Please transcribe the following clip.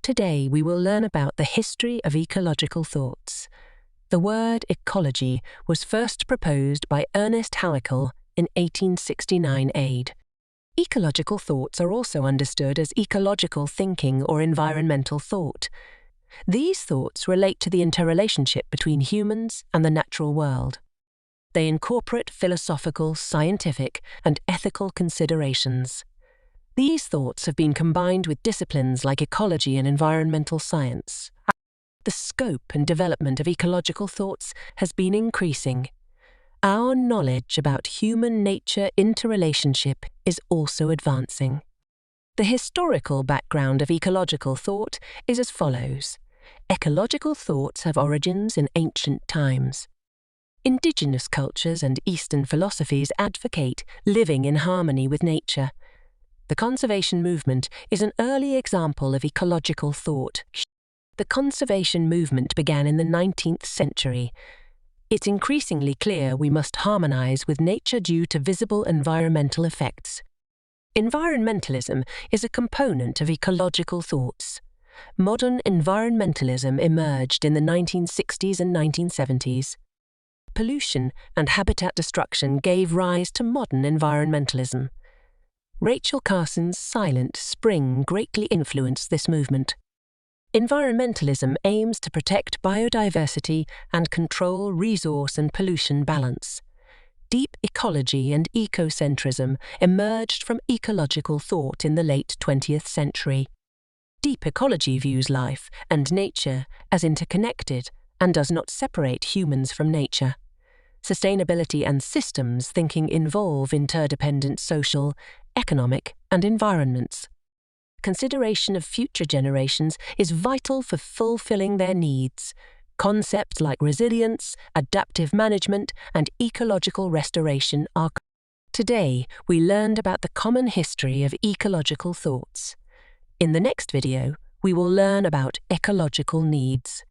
Today we will learn about the history of ecological thoughts. The word ecology was first proposed by Ernest Haeckel in 1869 AD. Ecological thoughts are also understood as ecological thinking or environmental thought. These thoughts relate to the interrelationship between humans and the natural world. They incorporate philosophical, scientific, and ethical considerations. These thoughts have been combined with disciplines like ecology and environmental science. The scope and development of ecological thoughts has been increasing. Our knowledge about human-nature interrelationship is also advancing. The historical background of ecological thought is as follows. Ecological thoughts have origins in ancient times. Indigenous cultures and Eastern philosophies advocate living in harmony with nature. The conservation movement is an early example of ecological thought. The conservation movement began in the 19th century. It's increasingly clear we must harmonize with nature due to visible environmental effects. Environmentalism is a component of ecological thoughts. Modern environmentalism emerged in the 1960s and 1970s. Pollution and habitat destruction gave rise to modern environmentalism. Rachel Carson's Silent Spring greatly influenced this movement. Environmentalism aims to protect biodiversity and control resource and pollution balance. Deep ecology and ecocentrism emerged from ecological thought in the late 20th century. Deep ecology views life and nature as interconnected and does not separate humans from nature. Sustainability and systems thinking involve interdependent social, economic, and environments. Consideration of future generations is vital for fulfilling their needs. Concepts like resilience, adaptive management, and ecological restoration are. Today, we learned about the common history of ecological thoughts. In the next video, we will learn about ecological needs.